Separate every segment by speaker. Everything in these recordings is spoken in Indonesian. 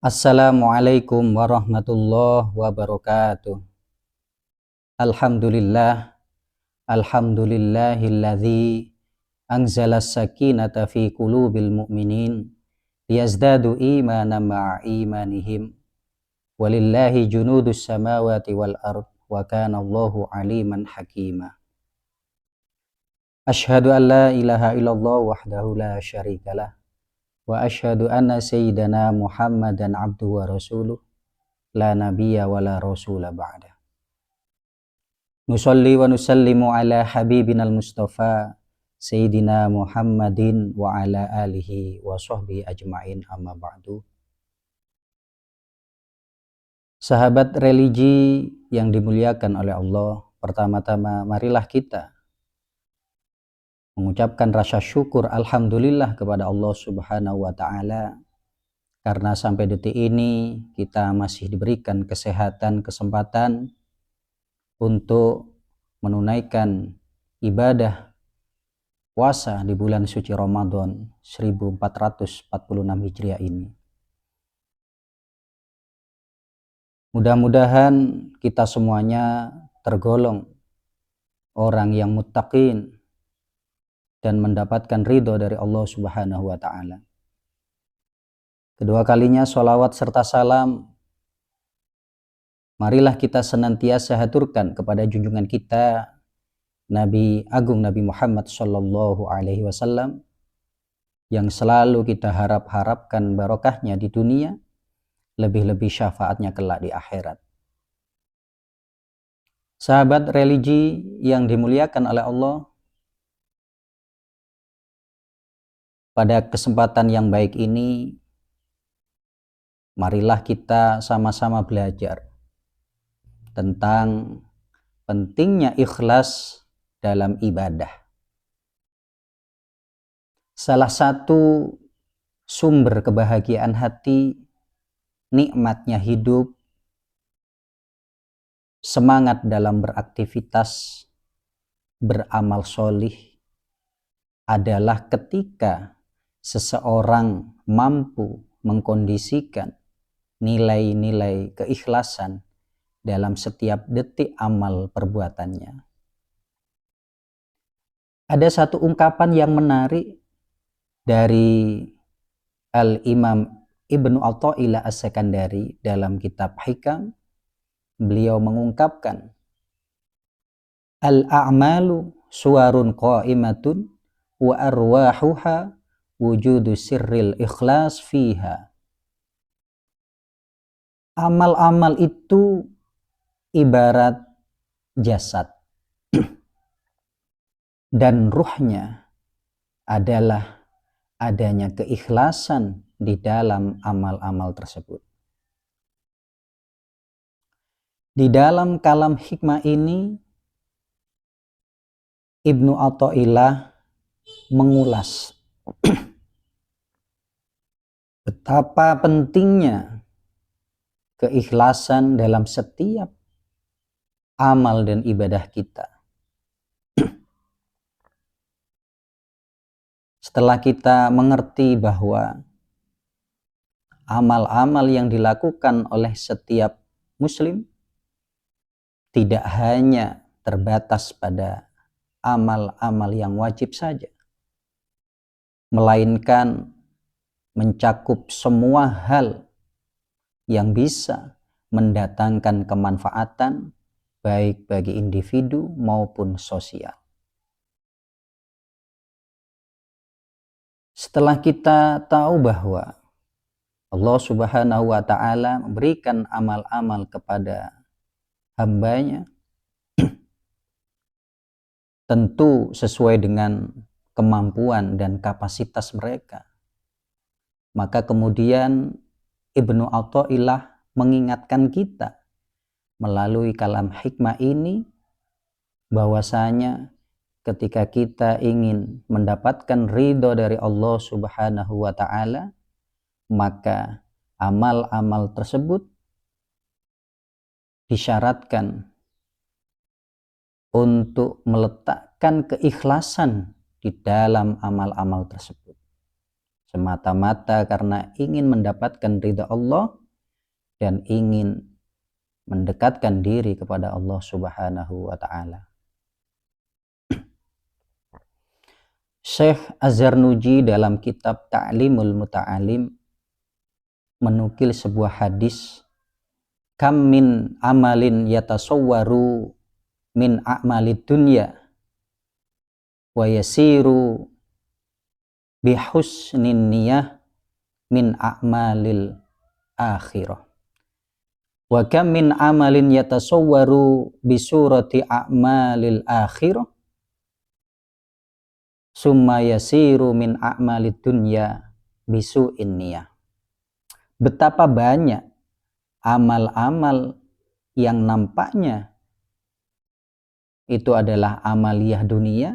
Speaker 1: Assalamualaikum warahmatullahi wabarakatuh. Alhamdulillah, alhamdulillahilladzi anzala sakinata fi qulubil mu'minin liyazdadu imanan ma'a imanihim walillahi junudus samawati wal ard wa kana Allahu aliman hakima. Asyhadu an la ilaha illallah wahdahu la syarikalah wa asyhadu anna sayyidana Muhammadan abduhu wa rasuluh la nabiyya wa la rasula ba'da. Nusalli wa nusallimu ala habibina al-mustafa sayyidina Muhammadin wa ala alihi wa sahbihi ajma'in, amma ba'du. Sahabat religi yang dimuliakan oleh Allah, pertama-tama marilah kita mengucapkan rasa syukur alhamdulillah kepada Allah Subhanahu wa taala karena sampai detik ini kita masih diberikan kesehatan, kesempatan untuk menunaikan ibadah puasa di bulan suci Ramadan 1446 Hijriah ini. Mudah-mudahan kita semuanya tergolong orang yang muttaqin dan mendapatkan ridho dari Allah Subhanahu wa taala. Kedua kalinya sholawat serta salam marilah kita senantiasa haturkan kepada junjungan kita Nabi Agung Nabi Muhammad Sallallahu Alaihi Wasallam yang selalu kita harapkan barokahnya di dunia, lebih-lebih syafaatnya kelak di akhirat. Sahabat religi yang dimuliakan oleh Allah, pada kesempatan yang baik ini marilah kita sama-sama belajar tentang pentingnya ikhlas dalam ibadah. Salah satu sumber kebahagiaan hati, nikmatnya hidup, semangat dalam beraktivitas, beramal solih adalah ketika seseorang mampu mengkondisikan nilai-nilai keikhlasan dalam setiap detik amal perbuatannya. Ada satu ungkapan yang menarik dari Al-Imam Ibnu Athaillah As-Sakandari dalam kitab Hikam. Beliau mengungkapkan, al-a'malu suwarun qa'imatun wa arwahuha wujudu sirril ikhlas fiha. Amal-amal itu ibarat jasad dan ruhnya adalah adanya keikhlasan di dalam amal-amal tersebut. Di dalam kalam hikmah ini Ibnu Athaillah mengulas betapa pentingnya keikhlasan dalam setiap amal dan ibadah kita. Setelah kita mengerti bahwa amal-amal yang dilakukan oleh setiap muslim tidak hanya terbatas pada amal-amal yang wajib saja, melainkan mencakup semua hal yang bisa mendatangkan kemanfaatan baik bagi individu maupun sosial. Setelah kita tahu bahwa Allah Subhanahu wa taala memberikan amal-amal kepada hambanya tentu sesuai dengan kemampuan dan kapasitas mereka, maka kemudian Ibnu Athaillah mengingatkan kita melalui kalam hikmah ini bahwasanya ketika kita ingin mendapatkan ridho dari Allah Subhanahu wa taala, maka amal-amal tersebut disyaratkan untuk meletakkan keikhlasan di dalam amal-amal tersebut. semata-mata karena ingin mendapatkan ridha Allah dan ingin mendekatkan diri kepada Allah Subhanahu wa taala. Syekh Az-Zarnuji dalam kitab Ta'limul Muta'alim menukil sebuah hadis, kam min amalin yatasawwaru min a'malid dunya wa yasiru bihusnin niyah min a'malil akhirah. Wa kam min amalin yatasawwaru bisurati a'malil akhirah summa yasiru min a'malid dunya bisu'in niyah. Betapa banyak amal-amal yang nampaknya itu adalah amaliyah dunia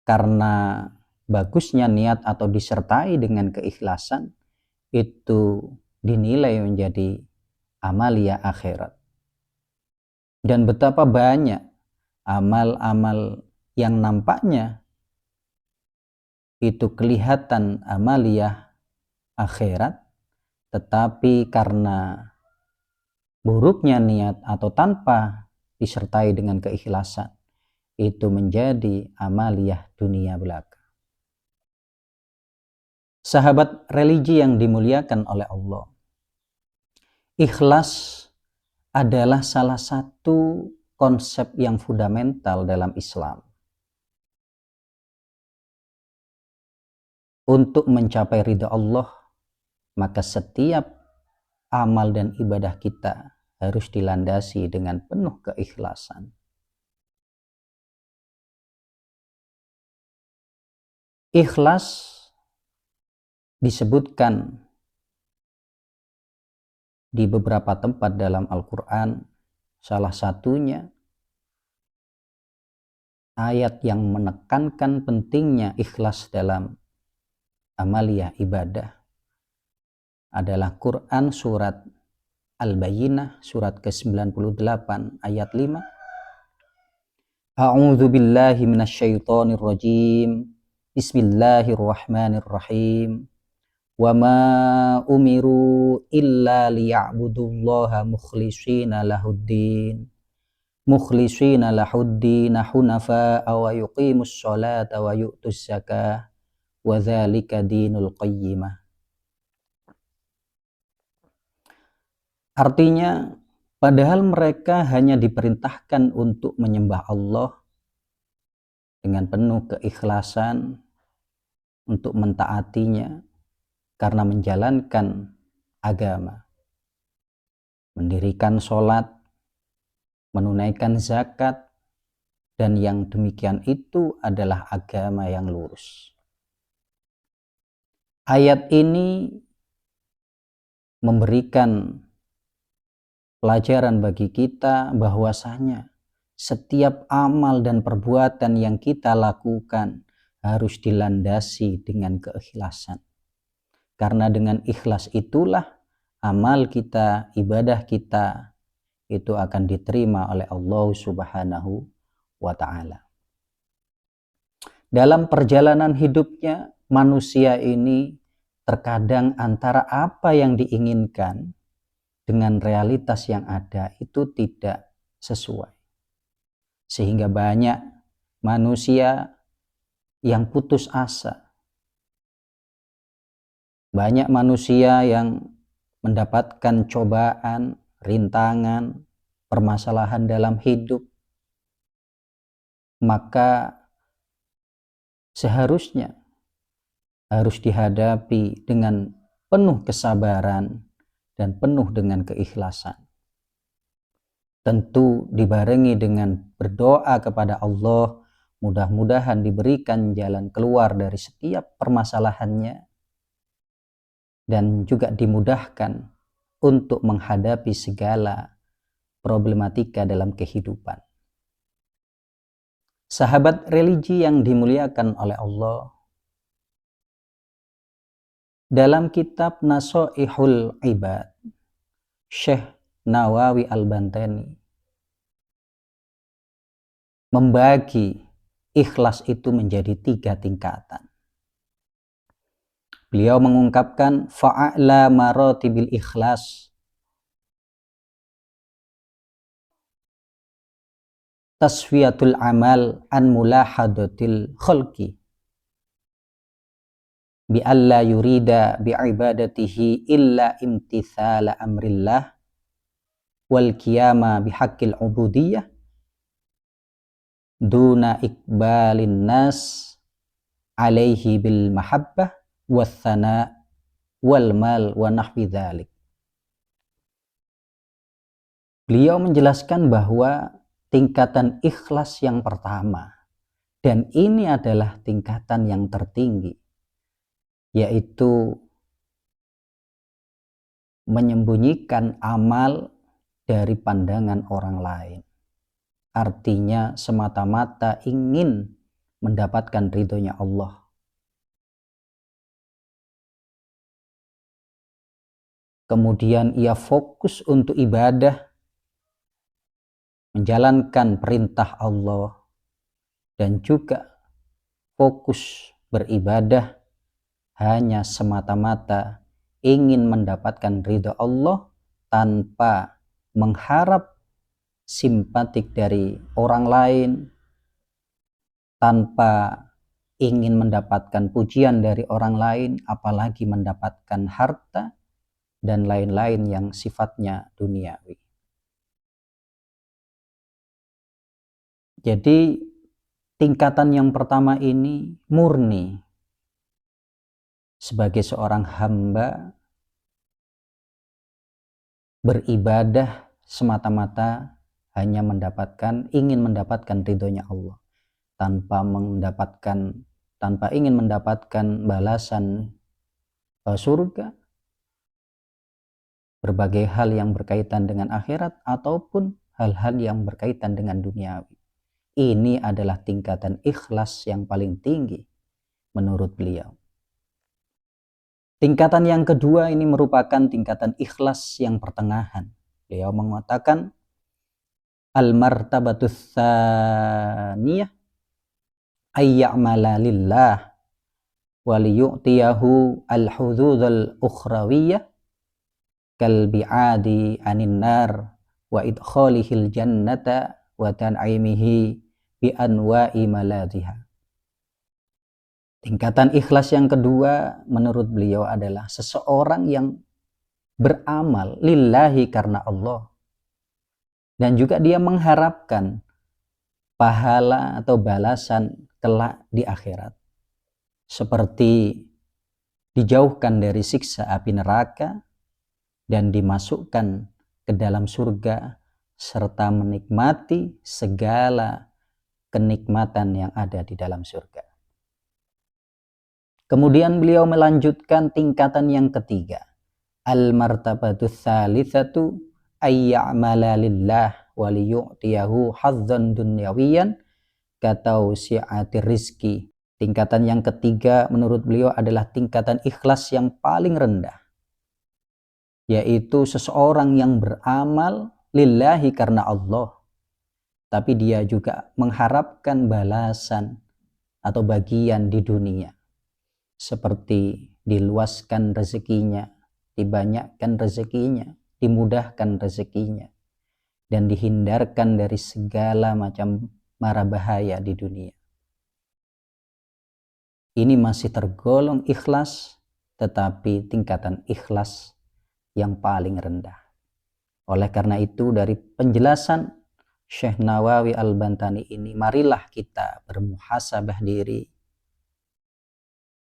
Speaker 1: karena bagusnya niat atau disertai dengan keikhlasan, itu dinilai menjadi amaliyah akhirat. Dan betapa banyak amal-amal yang nampaknya itu kelihatan amaliyah akhirat, tetapi karena buruknya niat atau tanpa disertai dengan keikhlasan, itu menjadi amaliyah dunia belaka. Sahabat religi yang dimuliakan oleh Allah, ikhlas adalah salah satu konsep yang fundamental dalam Islam. Untuk mencapai ridha Allah, maka setiap amal dan ibadah kita harus dilandasi dengan penuh keikhlasan. Ikhlas disebutkan di beberapa tempat dalam Al-Quran, salah satunya ayat yang menekankan pentingnya ikhlas dalam amaliyah ibadah adalah Quran surat Al-Bayyinah surat ke-98 ayat 5. A'udzu billahi minasyaitonir rajim. Bismillahirrahmanirrahim. Wa ma umiru illa liya'budullaha mukhlishina lahuddin hunafa'a wa yuqimus sholata wa yu'tus zakah wa dzalika dinul qayyimah. Artinya, padahal mereka hanya diperintahkan untuk menyembah Allah dengan penuh keikhlasan, untuk mentaatinya karena menjalankan agama, mendirikan sholat, menunaikan zakat, dan yang demikian itu adalah agama yang lurus. Ayat ini memberikan pelajaran bagi kita bahwasanya setiap amal dan perbuatan yang kita lakukan harus dilandasi dengan keikhlasan. Karena dengan ikhlas itulah amal kita, ibadah kita itu akan diterima oleh Allah Subhanahu wa ta'ala. Dalam perjalanan hidupnya, manusia ini terkadang antara apa yang diinginkan dengan realitas yang ada itu tidak sesuai. Sehingga banyak manusia yang putus asa. Banyak manusia yang mendapatkan cobaan, rintangan, permasalahan dalam hidup. Maka seharusnya harus dihadapi dengan penuh kesabaran dan penuh dengan keikhlasan. Tentu dibarengi dengan berdoa kepada Allah, mudah-mudahan diberikan jalan keluar dari setiap permasalahannya dan juga dimudahkan untuk menghadapi segala problematika dalam kehidupan. Sahabat religi yang dimuliakan oleh Allah, dalam kitab Nasoihul Ibad, Syekh Nawawi Al-Bantani membagi ikhlas itu menjadi 3 tingkatan. Beliau mengungkapkan fa'a'la maratibil ikhlas, tasfiyatul amal an mulahadatil khalqi bi alla yurida bi ibadatihi illa imtithala amrillah wal qiyama bihaqqil ubudiyah duna ikbalin nas alaihi bil mahabbah wathana wal mal wa nahwi dzalik. Beliau menjelaskan bahwa tingkatan ikhlas yang pertama, dan ini adalah tingkatan yang tertinggi, yaitu menyembunyikan amal dari pandangan orang lain. Artinya semata-mata ingin mendapatkan ridhonya Allah. Kemudian ia fokus untuk ibadah, menjalankan perintah Allah, dan juga fokus beribadah hanya semata-mata ingin mendapatkan ridho Allah tanpa mengharap simpatik dari orang lain, tanpa ingin mendapatkan pujian dari orang lain, apalagi mendapatkan harta dan lain-lain yang sifatnya duniawi. Jadi tingkatan yang pertama ini murni sebagai seorang hamba beribadah semata-mata hanya ingin mendapatkan ridhonya Allah, tanpa ingin mendapatkan balasan surga, berbagai hal yang berkaitan dengan akhirat ataupun hal-hal yang berkaitan dengan duniawi. Ini adalah tingkatan ikhlas yang paling tinggi menurut beliau. Tingkatan yang kedua ini merupakan tingkatan ikhlas yang pertengahan. Beliau mengatakan al-martabatus tsaniyah ayya'mala lillah wa liyu'tiyahu al-hududul ukhrawiyah kal bi'adi anin nar wa idkhalihil jannata wa tan'imihi bi anwa'i maladhiha. Tingkatan ikhlas yang kedua menurut beliau adalah seseorang yang beramal lillahi karena Allah, dan juga dia mengharapkan pahala atau balasan kelak di akhirat, seperti dijauhkan dari siksa api neraka dan dimasukkan ke dalam surga serta menikmati segala kenikmatan yang ada di dalam surga. Kemudian beliau melanjutkan tingkatan yang ketiga, al-martabatus tsalitsatu ayya'mala lillah wa liyu'tiyahu hazzan dunyawiyan katausi'atir rizki. Tingkatan yang ketiga menurut beliau adalah tingkatan ikhlas yang paling rendah, yaitu seseorang yang beramal lillahi karena Allah, tapi dia juga mengharapkan balasan atau bagian di dunia, seperti diluaskan rezekinya, dibanyakkan rezekinya, dimudahkan rezekinya, dan dihindarkan dari segala macam mara bahaya di dunia. Ini masih tergolong ikhlas, tetapi tingkatan ikhlas yang paling rendah. Oleh karena itu, dari penjelasan Syekh Nawawi Al-Bantani ini, marilah kita bermuhasabah diri.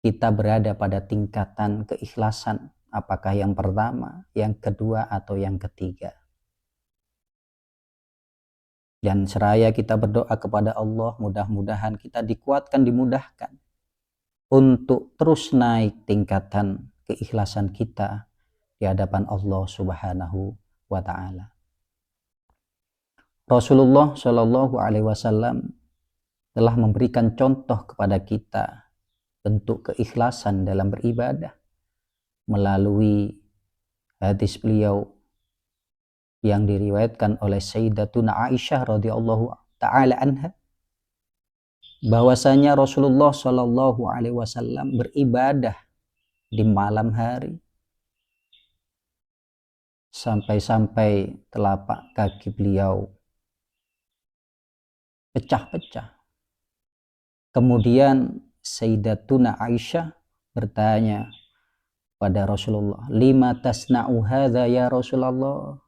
Speaker 1: Kita berada pada tingkatan keikhlasan, apakah yang pertama, yang kedua, atau yang ketiga. Dan seraya kita berdoa kepada Allah, mudah-mudahan kita dikuatkan, dimudahkan untuk terus naik tingkatan keikhlasan kita di hadapan Allah Subhanahu wa ta'ala. Rasulullah Shallallahu Alaihi Wasallam telah memberikan contoh kepada kita bentuk keikhlasan dalam beribadah melalui hadis beliau yang diriwayatkan oleh Sayyidatuna Aisyah radhiyallahu taala anha, bahwasanya Rasulullah Shallallahu Alaihi Wasallam beribadah di malam hari, sampai-sampai telapak kaki beliau pecah-pecah. Kemudian Sayyidatuna Aisyah bertanya pada Rasulullah, "Lima tasna'u hadza ya Rasulullah?"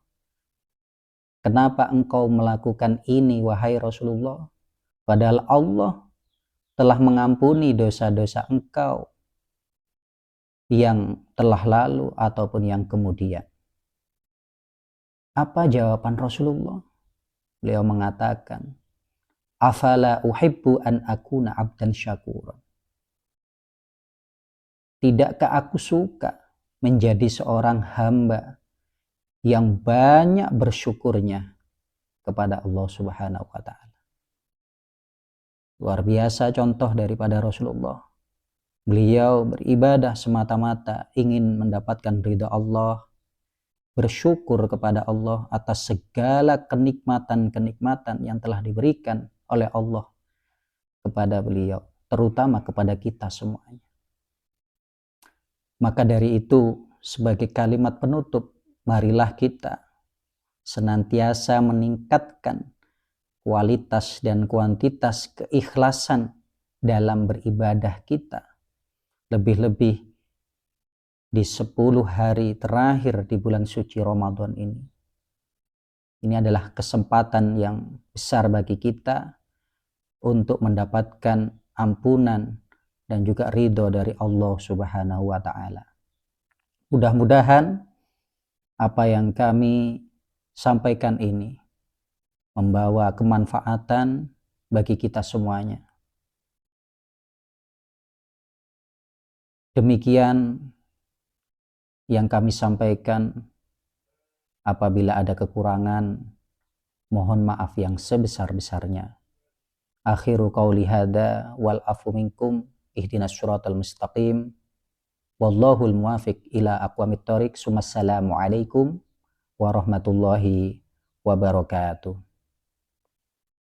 Speaker 1: Kenapa engkau melakukan ini wahai Rasulullah? Padahal Allah telah mengampuni dosa-dosa engkau yang telah lalu ataupun yang kemudian. Apa jawaban Rasulullah? Beliau mengatakan, "Afala uhibbu an akuna abdan syakura." Tidakkah aku suka menjadi seorang hamba yang banyak bersyukurnya kepada Allah Subhanahu wa taala. Luar biasa contoh daripada Rasulullah. Beliau beribadah semata-mata ingin mendapatkan ridha Allah, bersyukur kepada Allah atas segala kenikmatan-kenikmatan yang telah diberikan oleh Allah kepada beliau, terutama kepada kita semuanya. Maka dari itu, sebagai kalimat penutup, marilah kita senantiasa meningkatkan kualitas dan kuantitas keikhlasan dalam beribadah kita. Lebih-lebih di 10 hari terakhir di bulan suci Ramadan ini. Ini adalah kesempatan yang besar bagi kita untuk mendapatkan ampunan dan juga ridho dari Allah Subhanahu wa taala. Mudah-mudahan apa yang kami sampaikan ini membawa kemanfaatan bagi kita semuanya. Demikian yang kami sampaikan. Apabila ada kekurangan, mohon maaf yang sebesar-besarnya. Akhiru qauli hadza wal afu minkum, ihdinas syiratal mustaqim, wallahul muwafiq ila aqwamit thoriq. Assalamu alaikum warahmatullahi wabarakatuh.